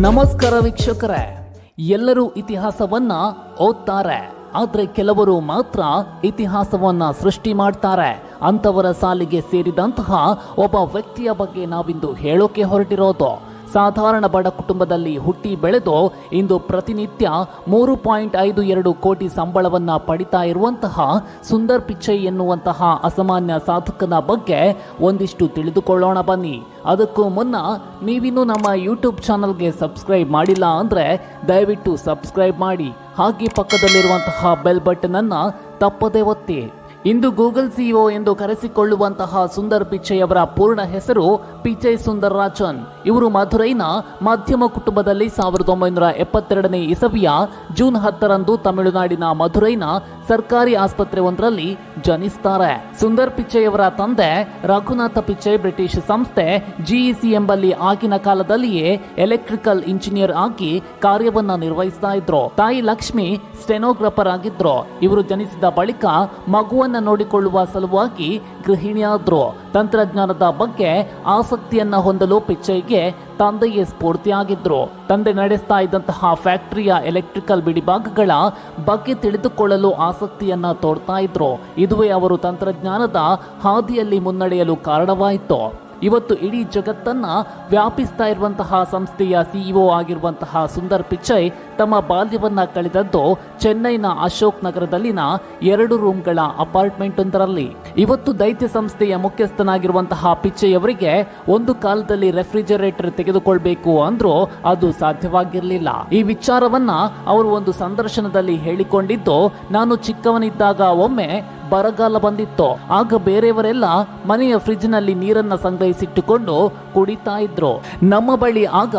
ನಮಸ್ಕಾರ ವೀಕ್ಷಕರೇ, ಎಲ್ಲರೂ ಇತಿಹಾಸವನ್ನ ಓದ್ತಾರೆ, ಆದ್ರೆ ಕೆಲವರು ಮಾತ್ರ ಇತಿಹಾಸವನ್ನ ಸೃಷ್ಟಿ ಮಾಡ್ತಾರೆ. ಅಂತವರ ಸಾಲಿಗೆ ಸೇರಿದಂತಹ ಒಬ್ಬ ವ್ಯಕ್ತಿಯ ಬಗ್ಗೆ ನಾವಿಂದು ಹೇಳೋಕೆ ಹೊರಟಿರೋದು. ಸಾಧಾರಣ ಬಡ ಕುಟುಂಬದಲ್ಲಿ ಹುಟ್ಟಿ ಬೆಳೆದು ಇಂದು ಪ್ರತಿನಿತ್ಯ 3.52 ಕೋಟಿ ಸಂಬಳವನ್ನ ಪಡಿತಾ ಇರುವಂತಹ ಸುಂದರ್ ಪಿಚೈ ಎನ್ನುವಂತಹ ಅಸಾಮಾನ್ಯ ಸಾಧಕನ ಬಗ್ಗೆ ಒಂದಿಷ್ಟು ತಿಳಿದುಕೊಳ್ಳೋಣ ಬನ್ನಿ. ಅದಕ್ಕೂ ಮುನ್ನ ನೀವಿನ್ನೂ ನಮ್ಮ ಯೂಟ್ಯೂಬ್ ಚಾನಲ್ಗೆ ಸಬ್ಸ್ಕ್ರೈಬ್ ಮಾಡಿಲ್ಲ ಅಂದರೆ ದಯವಿಟ್ಟು ಸಬ್ಸ್ಕ್ರೈಬ್ ಮಾಡಿ, ಹಾಗೆ ಪಕ್ಕದಲ್ಲಿರುವಂತಹ ಬೆಲ್ ಬಟನ್ ಅನ್ನ ತಪ್ಪದೇ ಒತ್ತಿ. ಇಂದು ಗೂಗಲ್ ಸಿಇಒ ಎಂದು ಕರೆಸಿಕೊಳ್ಳುವಂತಹ ಸುಂದರ್ ಪಿಚೈ ಅವರ ಪೂರ್ಣ ಹೆಸರು ಪಿಚೈ ಸುಂದರರಾಜನ್. ಇವರು ಮಧುರೈನ ಮಧ್ಯಮ ಕುಟುಂಬದಲ್ಲಿ 1972ನೇ ಇಸವಿಯ ಜೂನ್ 10ರಂದು ತಮಿಳುನಾಡಿನ ಮಧುರೈನ ಸರ್ಕಾರಿ ಆಸ್ಪತ್ರೆ ಒಂದರಲ್ಲಿ ಜನಿಸ್ತಾರೆ. ಸುಂದರ್ ಪಿಚೈ ಅವರ ತಂದೆ ರಘುನಾಥ ಪಿಚೈ ಬ್ರಿಟಿಷ್ ಸಂಸ್ಥೆ ಜಿಇಸಿ ಎಂಬಲ್ಲಿ ಆಗಿನ ಕಾಲದಲ್ಲಿಯೇ ಎಲೆಕ್ಟ್ರಿಕಲ್ ಇಂಜಿನಿಯರ್ ಆಗಿ ಕಾರ್ಯವನ್ನ ನಿರ್ವಹಿಸ್ತಾ ಇದ್ರು. ತಾಯಿ ಲಕ್ಷ್ಮಿ ಸ್ಟೆನೋಗ್ರಾಫರ್ ಆಗಿದ್ರು. ಇವರು ಜನಿಸಿದ ಬಳಿಕ ಮಗುವನ್ನ ನೋಡಿಕೊಳ್ಳುವ ಸಲುವಾಗಿ ಗೃಹಿಣಿಯಾದ್ರು. ತಂತ್ರಜ್ಞಾನದ ಬಗ್ಗೆ ಆಸಕ್ತಿಯನ್ನ ಹೊಂದಲು ಪಿಚೈಗೆ ತಂದೆಯೇ ಸ್ಫೂರ್ತಿಯಾಗಿದ್ರು. ತಂದೆ ನಡೆಸ್ತಾ ಇದ್ದಂತಹ ಫ್ಯಾಕ್ಟರಿಯ ಎಲೆಕ್ಟ್ರಿಕಲ್ ಬಿಡಿಭಾಗಗಳ ಬಗ್ಗೆ ತಿಳಿದುಕೊಳ್ಳಲು ಆಸಕ್ತಿಯನ್ನ ತೋರ್ತಾ ಇದ್ರು. ಇದುವೇ ಅವರು ತಂತ್ರಜ್ಞಾನದ ಹಾದಿಯಲ್ಲಿ ಮುನ್ನಡೆಯಲು ಕಾರಣವಾಯಿತು. ಇವತ್ತು ಇಡೀ ಜಗತ್ತನ್ನ ವ್ಯಾಪಿಸ್ತಾ ಇರುವಂತಹ ಸಂಸ್ಥೆಯ ಸಿಇಒ ಆಗಿರುವಂತಹ ಸುಂದರ್ ಪಿಚೈ ತಮ್ಮ ಬಾಲ್ಯವನ್ನ ಕಳೆದದ್ದು ಚೆನ್ನೈನ ಅಶೋಕ್ ನಗರದಲ್ಲಿನ 2 ರೂಮ್ಗಳ ಅಪಾರ್ಟ್ಮೆಂಟ್ ಒಂದರಲ್ಲಿ. ಇವತ್ತು ದೈತ್ಯ ಸಂಸ್ಥೆಯ ಮುಖ್ಯಸ್ಥನಾಗಿರುವಂತಹ ಪಿಚೈ ಅವರಿಗೆ ಒಂದು ಕಾಲದಲ್ಲಿ ರೆಫ್ರಿಜರೇಟರ್ ತೆಗೆದುಕೊಳ್ಬೇಕು ಅಂದ್ರೂ ಅದು ಸಾಧ್ಯವಾಗಿರಲಿಲ್ಲ. ಈ ವಿಚಾರವನ್ನ ಅವರು ಒಂದು ಸಂದರ್ಶನದಲ್ಲಿ ಹೇಳಿಕೊಂಡಿದ್ದು, ನಾನು ಚಿಕ್ಕವನಿದ್ದಾಗ ಒಮ್ಮೆ ಬರಗಾಲ ಬಂದಿತ್ತು. ಆಗ ಬೇರೆಯವರೆಲ್ಲ ಮನೆಯ ಫ್ರಿಜ್ ನಲ್ಲಿ ನೀರನ್ನ ಸಂಗ್ರಹಿಸಿಟ್ಟುಕೊಂಡು ಕುಡಿತಾ ಇದ್ರು. ನಮ್ಮ ಬಳಿ ಆಗ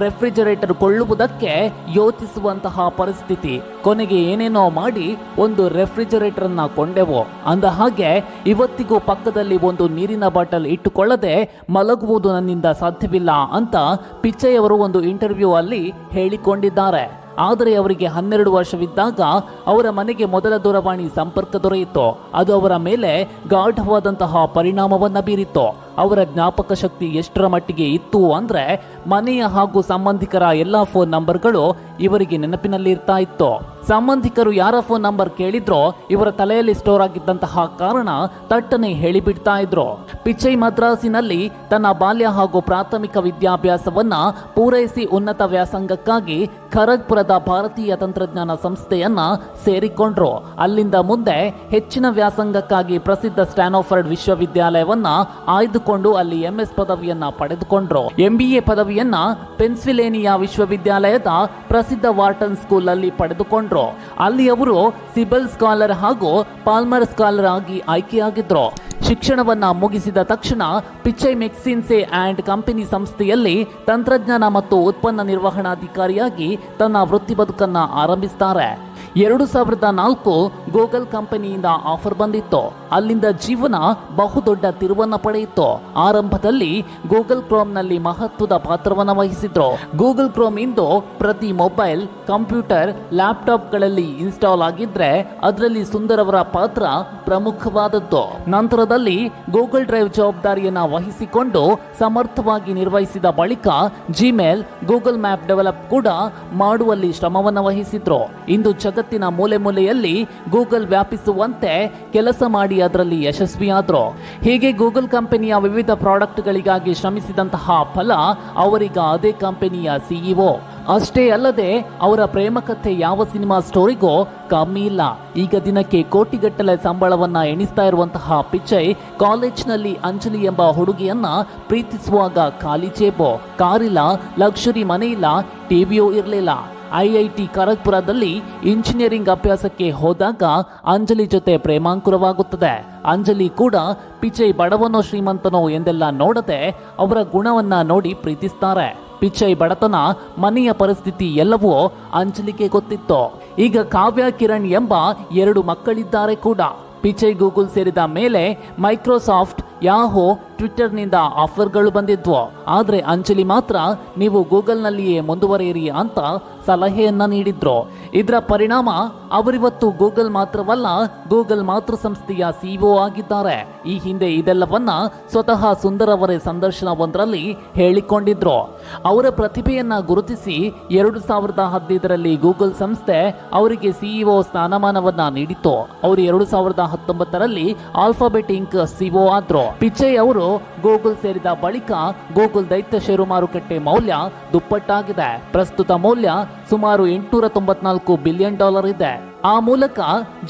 ರೆಫ್ರಿಜರೇಟರ್ ಕೊಳ್ಳುವುದಕ್ಕೆ ಯೋಚಿಸುವಂತಹ ಪರಿಸ್ಥಿತಿ. ಕೊನೆಗೆ ಏನೇನೋ ಮಾಡಿ ಒಂದು ರೆಫ್ರಿಜರೇಟರ್ ಅನ್ನ ಕೊಂಡೆವು. ಅಂದ ಹಾಗೆ ಇವತ್ತಿಗೂ ಪಕ್ಕದಲ್ಲಿ ಒಂದು ನೀರಿನ ಬಾಟಲ್ ಇಟ್ಟುಕೊಳ್ಳದೆ ಮಲಗುವುದು ನನ್ನಿಂದ ಸಾಧ್ಯವಿಲ್ಲ ಅಂತ ಪಿಚೈ ಅವರು ಒಂದು ಇಂಟರ್ವ್ಯೂ ಅಲ್ಲಿ ಹೇಳಿಕೊಂಡಿದ್ದಾರೆ. ಆದರೆ ಅವರಿಗೆ 12 ವರ್ಷವಿದ್ದಾಗ ಅವರ ಮನೆಗೆ ಮೊದಲ ದೂರವಾಣಿ ಸಂಪರ್ಕ ದೊರೆಯಿತು. ಅದು ಅವರ ಮೇಲೆ ಗಾಢವಾದಂತಹ ಪರಿಣಾಮವನ್ನ ಬೀರಿತು. ಅವರ ಜ್ಞಾಪಕ ಶಕ್ತಿ ಎಷ್ಟರ ಮಟ್ಟಿಗೆ ಇತ್ತು ಅಂದ್ರೆ ಮನೆಯ ಹಾಗೂ ಸಂಬಂಧಿಕರ ಎಲ್ಲಾ ಫೋನ್ ನಂಬರ್ಗಳು ಇವರಿಗೆ ನೆನಪಿನಲ್ಲಿ ಇರ್ತಾ ಇತ್ತು. ಸಂಬಂಧಿಕರು ಯಾರ ಫೋನ್ ನಂಬರ್ ಕೇಳಿದ್ರೋ ಇವರ ತಲೆಯಲ್ಲಿ ಸ್ಟೋರ್ ಆಗಿದ್ದಂತಹ ಕಾರಣ ತಟ್ಟನೆ ಹೇಳಿಬಿಡ್ತಾ ಇದ್ರು. ಪಿಚೈ ಮದ್ರಾಸಿನಲ್ಲಿ ತನ್ನ ಬಾಲ್ಯ ಹಾಗೂ ಪ್ರಾಥಮಿಕ ವಿದ್ಯಾಭ್ಯಾಸವನ್ನ ಪೂರೈಸಿ ಉನ್ನತ ವ್ಯಾಸಂಗಕ್ಕಾಗಿ ಖರಗ್ಪುರದ ಭಾರತೀಯ ತಂತ್ರಜ್ಞಾನ ಸಂಸ್ಥೆಯನ್ನ ಸೇರಿಕೊಂಡ್ರು. ಅಲ್ಲಿಂದ ಮುಂದೆ ಹೆಚ್ಚಿನ ವ್ಯಾಸಂಗಕ್ಕಾಗಿ ಪ್ರಸಿದ್ಧ ಸ್ಟ್ಯಾನ್ಫೋರ್ಡ್ ವಿಶ್ವವಿದ್ಯಾಲಯವನ್ನ ಆಯ್ದುಕೊಂಡು ಅಲ್ಲಿ ಎಂಎಸ್ ಪದವಿಯನ್ನ ಪಡೆದುಕೊಂಡ್ರು. ಎಂಬಿಎ ಪದವಿಯನ್ನ ಪೆನ್ಸಿಲ್ವೇನಿಯಾ ವಿಶ್ವವಿದ್ಯಾಲಯದ ಪ್ರಸಿದ್ಧ ವಾರ್ಟನ್ ಸ್ಕೂಲ್ ಅಲ್ಲಿ ಪಡೆದುಕೊಂಡ್ರು. ಅಲ್ಲಿ ಅವರು ಸಿಬಲ್ ಸ್ಕಾಲರ್ ಹಾಗೂ ಪಾಲ್ಮರ್ ಸ್ಕಾಲರ್ ಆಗಿ ಆಯ್ಕೆಯಾಗಿದ್ರು. ಶಿಕ್ಷಣವನ್ನ ಮುಗಿಸಿದ ತಕ್ಷಣ ಪಿಚೈ ಮೆಕ್ಸಿನ್ಸೆ ಅಂಡ್ ಕಂಪನಿ ಸಂಸ್ಥೆಯಲ್ಲಿ ತಂತ್ರಜ್ಞಾನ ಮತ್ತು ಉತ್ಪನ್ನ ನಿರ್ವಹಣಾಧಿಕಾರಿಯಾಗಿ ತನ್ನ ವೃತ್ತಿ ಬದುಕನ್ನ ಆರಂಭಿಸ್ತಾರೆ. 2004 ಗೂಗಲ್ ಕಂಪನಿಯಿಂದ ಆಫರ್ ಬಂದಿತ್ತು. ಅಲ್ಲಿಂದ ಜೀವನ ಬಹುದೊಡ್ಡ ತಿರುವನ್ನ ಪಡೆಯಿತು. ಆರಂಭದಲ್ಲಿ ಗೂಗಲ್ ಕ್ರೋಮ್ನಲ್ಲಿ ಮಹತ್ವದ ಪಾತ್ರವನ್ನು ವಹಿಸಿದ್ರು. ಗೂಗಲ್ ಕ್ರೋಮ್ ಇಂದು ಪ್ರತಿ ಮೊಬೈಲ್, ಕಂಪ್ಯೂಟರ್, ಲ್ಯಾಪ್ಟಾಪ್ಗಳಲ್ಲಿ ಇನ್ಸ್ಟಾಲ್ ಆಗಿದ್ರೆ ಅದರಲ್ಲಿ ಸುಂದರ್ ಅವರ ಪಾತ್ರ ಪ್ರಮುಖವಾದದ್ದು. ನಂತರದಲ್ಲಿ ಗೂಗಲ್ ಡ್ರೈವ್ ಜವಾಬ್ದಾರಿಯನ್ನ ವಹಿಸಿಕೊಂಡು ಸಮರ್ಥವಾಗಿ ನಿರ್ವಹಿಸಿದ ಬಳಿಕ ಜಿಮೇಲ್, ಗೂಗಲ್ ಮ್ಯಾಪ್ ಡೆವಲಪ್ ಕೂಡ ಮಾಡುವಲ್ಲಿ ಶ್ರಮವನ್ನು ವಹಿಸಿದ್ರು. ಇಂದು ಜಗತ್ತಿನ ಮೂಲೆ ಮೂಲೆಯಲ್ಲಿ ಗೂಗಲ್ ವ್ಯಾಪಿಸುವಂತೆ ಕೆಲಸ ಮಾಡಿ ಅದರಲ್ಲಿ ಯಶಸ್ವಿಯಾದ್ರು. ಹೀಗೆ ಗೂಗಲ್ ಕಂಪನಿಯ ವಿವಿಧ ಪ್ರಾಡಕ್ಟ್ಗಳಿಗಾಗಿ ಶ್ರಮಿಸಿದಂತಹ ಫಲ ಅವರೀಗ ಅದೇ ಕಂಪನಿಯ ಸಿಇಒ. ಅಷ್ಟೇ ಅಲ್ಲದೆ ಅವರ ಪ್ರೇಮ ಕಥೆ ಯಾವ ಸಿನಿಮಾ ಸ್ಟೋರಿಗೂ ಕಮ್ಮಿ ಇಲ್ಲ. ಈಗ ದಿನಕ್ಕೆ ಕೋಟಿಗಟ್ಟಲೆ ಸಂಬಳವನ್ನ ಎಣಿಸ್ತಾ ಇರುವಂತಹ ಪಿಚೈ ಕಾಲೇಜ್ನಲ್ಲಿ ಅಂಜಲಿ ಎಂಬ ಹುಡುಗಿಯನ್ನ ಪ್ರೀತಿಸುವಾಗ ಖಾಲಿ ಜೇಬು, ಕಾರಿಲ್ಲ, ಲಕ್ಸುರಿ ಮನೆ ಇಲ್ಲ, ಟಿವಿಯೂ ಇರಲಿಲ್ಲ. ಐಐಟಿ ಖರಗ್ಪುರದಲ್ಲಿ ಇಂಜಿನಿಯರಿಂಗ್ ಅಭ್ಯಾಸಕ್ಕೆ ಹೋದಾಗ ಅಂಜಲಿ ಜೊತೆ ಪ್ರೇಮಾಂಕುರವಾಗುತ್ತದೆ. ಅಂಜಲಿ ಕೂಡ ಪಿಚೈ ಬಡವನೋ ಶ್ರೀಮಂತನೋ ಎಂದೆಲ್ಲ ನೋಡದೆ ಅವರ ಗುಣವನ್ನ ನೋಡಿ ಪ್ರೀತಿಸ್ತಾರೆ. ಪಿಚೈ ಬಡತನ, ಮನೆಯ ಪರಿಸ್ಥಿತಿ ಎಲ್ಲವೂ ಅಂಜಲಿಗೆ ಗೊತ್ತಿತ್ತು. ಈಗ ಕಾವ್ಯ, ಕಿರಣ್ ಎಂಬ 2 ಮಕ್ಕಳಿದ್ದಾರೆ ಕೂಡ. ಪಿಚೈ ಗೂಗಲ್ ಸೇರಿದ ಮೇಲೆ ಮೈಕ್ರೋಸಾಫ್ಟ್, ಯಾಹೋ, ಟ್ವಿಟ್ಟರ್ನಿಂದ ಆಫರ್ಗಳು ಬಂದಿದ್ವು. ಆದರೆ ಅಂಜಲಿ ಮಾತ್ರ ನೀವು ಗೂಗಲ್ನಲ್ಲಿಯೇ ಮುಂದುವರಿಯಿರಿ ಅಂತ ಸಲಹೆಯನ್ನ ನೀಡಿದ್ರು. ಇದರ ಪರಿಣಾಮ ಅವರಿವತ್ತು ಗೂಗಲ್ ಮಾತ್ರವಲ್ಲ, ಗೂಗಲ್ ಮಾತೃ ಸಂಸ್ಥೆಯ ಸಿಇಒ ಆಗಿದ್ದಾರೆ. ಈ ಹಿಂದೆ ಇದೆಲ್ಲವನ್ನ ಸ್ವತಃ ಸುಂದರ್ ಅವರೇ ಸಂದರ್ಶನವೊಂದರಲ್ಲಿ ಹೇಳಿಕೊಂಡಿದ್ರು. ಅವರ ಪ್ರತಿಭೆಯನ್ನ ಗುರುತಿಸಿ 2015ರಲ್ಲಿ ಗೂಗಲ್ ಸಂಸ್ಥೆ ಅವರಿಗೆ ಸಿಇಒ ಸ್ಥಾನಮಾನವನ್ನ ನೀಡಿತು. ಅವರು 2019ರಲ್ಲಿ ಆಲ್ಫಾಬೆಟ್ ಇಂಕ್ ಸಿಇಒ ಆದ್ರು. ಪಿಚೈ ಅವರು ಗೂಗಲ್ ಸೇರಿದ ಬಳಿಕ ಗೂಗಲ್ ದೈತ್ಯ ಷೇರು ಮಾರುಕಟ್ಟೆ ಮೌಲ್ಯ ದುಪ್ಪಟ್ಟಾಗಿದೆ. ಪ್ರಸ್ತುತ ಮೌಲ್ಯ ಸುಮಾರು $894 ಬಿಲಿಯನ್ ಇದೆ. ಆ ಮೂಲಕ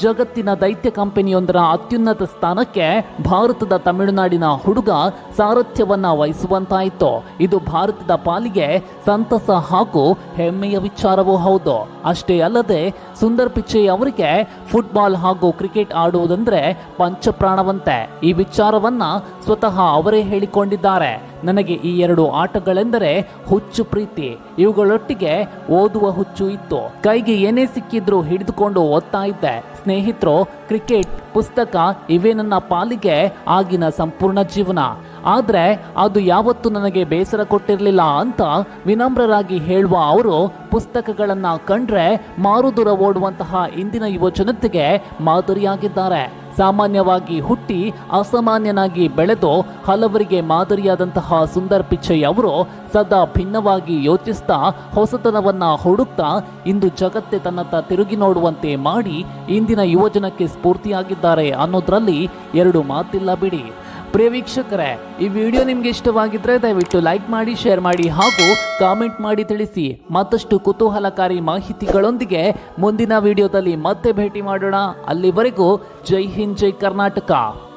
ಜಗತ್ತಿನ ದೈತ್ಯ ಕಂಪನಿಯೊಂದರ ಅತ್ಯುನ್ನತ ಸ್ಥಾನಕ್ಕೆ ಭಾರತದ ತಮಿಳುನಾಡಿನ ಹುಡುಗ ಸಾರಥ್ಯವನ್ನ ವಹಿಸುವಂತಾಯಿತು. ಇದು ಭಾರತದ ಪಾಲಿಗೆ ಸಂತಸ ಹಾಗೂ ಹೆಮ್ಮೆಯ ವಿಚಾರವೂ ಹೌದು. ಅಷ್ಟೇ ಅಲ್ಲದೆ ಸುಂದರ್ ಪಿಚೈ ಅವರಿಗೆ ಫುಟ್ಬಾಲ್ ಹಾಗೂ ಕ್ರಿಕೆಟ್ ಆಡುವುದಂದ್ರೆ ಪಂಚಪ್ರಾಣವಂತೆ. ಈ ವಿಚಾರವನ್ನ ಸ್ವತಃ ಅವರೇ ಹೇಳಿಕೊಂಡಿದ್ದಾರೆ. ನನಗೆ ಈ 2 ಆಟಗಳೆಂದರೆ ಹುಚ್ಚು ಪ್ರೀತಿ. ಇವುಗಳೊಟ್ಟಿಗೆ ಓದುವ ಹುಚ್ಚು ಇತ್ತು. ಕೈಗೆ ಏನೇ ಸಿಕ್ಕಿದ್ರೂ ಹಿಡಿದುಕೊಂಡು ಓದ್ತಾ ಇದ್ದೆ. ಸ್ನೇಹಿತರು, ಕ್ರಿಕೆಟ್, ಪುಸ್ತಕ ಇವೇ ನನ್ನ ಪಾಲಿಗೆ ಆಗಿನ ಸಂಪೂರ್ಣ ಜೀವನ. ಆದ್ರೆ ಅದು ಯಾವತ್ತೂ ನನಗೆ ಬೇಸರ ಕೊಟ್ಟಿರಲಿಲ್ಲ ಅಂತ ವಿನಮ್ರರಾಗಿ ಹೇಳುವ ಅವರು ಪುಸ್ತಕಗಳನ್ನ ಕಂಡ್ರೆ ಮಾರುದೂರ ಓಡುವಂತಹ ಇಂದಿನ ಯುವ ಜನತೆಗೆ ಮಾದರಿಯಾಗಿದ್ದಾರೆ. ಸಾಮಾನ್ಯವಾಗಿ ಹುಟ್ಟಿ ಅಸಾಮಾನ್ಯನಾಗಿ ಬೆಳೆದು ಹಲವರಿಗೆ ಮಾದರಿಯಾದಂತಹ ಸುಂದರ್ ಪಿಚೈ ಅವರು ಸದಾ ಭಿನ್ನವಾಗಿ ಯೋಚಿಸ್ತಾ ಹೊಸತನವನ್ನ ಹುಡುಕ್ತಾ ಇಂದು ಜಗತ್ತೇ ತನ್ನತ್ತ ತಿರುಗಿ ನೋಡುವಂತೆ ಮಾಡಿ ಇಂದಿನ ಯುವಜನಕ್ಕೆ ಸ್ಫೂರ್ತಿಯಾಗಿದ್ದಾರೆ ಅನ್ನೋದ್ರಲ್ಲಿ 2 ಮಾತಿಲ್ಲ ಬಿಡಿ. ಪ್ರಿಯ ವೀಕ್ಷಕರೇ, ಈ ವಿಡಿಯೋ ನಿಮ್ಗೆ ಇಷ್ಟವಾಗಿದ್ರೆ ದಯವಿಟ್ಟು ಲೈಕ್ ಮಾಡಿ, ಶೇರ್ ಮಾಡಿ ಹಾಗೂ ಕಾಮೆಂಟ್ ಮಾಡಿ ತಿಳಿಸಿ. ಮತ್ತಷ್ಟು ಕುತೂಹಲಕಾರಿ ಮಾಹಿತಿಗಳೊಂದಿಗೆ ಮುಂದಿನ ವಿಡಿಯೋದಲ್ಲಿ ಮತ್ತೆ ಭೇಟಿ ಮಾಡೋಣ. ಅಲ್ಲಿವರೆಗೂ ಜೈ ಹಿಂದ್, ಜೈ ಕರ್ನಾಟಕ.